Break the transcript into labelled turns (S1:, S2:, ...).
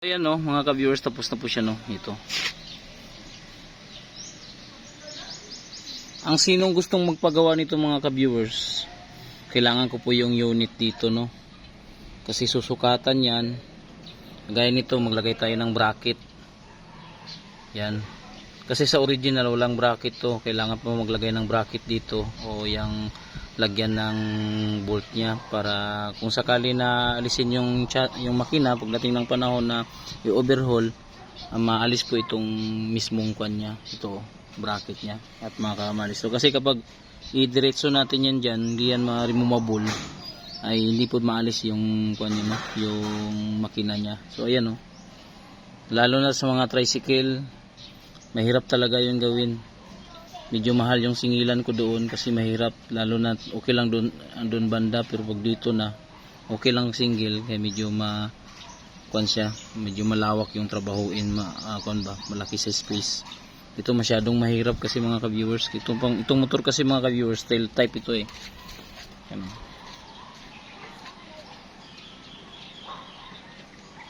S1: Ayan no, mga ka-viewers, tapos na po siya no, ito. Ang sinong gustong magpagawa nito mga ka-viewers, kailangan ko po yung unit dito no. Kasi susukatan yan. Gaya nito, maglagay tayo ng bracket. Yan. Kasi sa original walang bracket to, kailangan po maglagay ng bracket dito o yung lagyan ng bolt niya para kung sakali na alisin yung makina pagdating ng panahon na i-overhaul, maalis po itong mismong kwan niya, ito bracket niya at makamalis to. Kasi kapag i-diretso natin yan dyan, hindi yan ma-removable, ay hindi po maalis yung kwan niya, no? Yung makina niya. So ayan o, lalo na sa mga tricycle, mahirap talaga yung gawin. Medyo mahal yung singilan ko doon kasi mahirap, lalo na okay lang doon banda, pero pag dito na okay lang single kaya medyo medyo malawak yung trabahuin, malaki sa space. Dito masyadong mahirap kasi mga ka-viewers. Itong motor kasi mga ka-viewers, style type ito eh. Yan.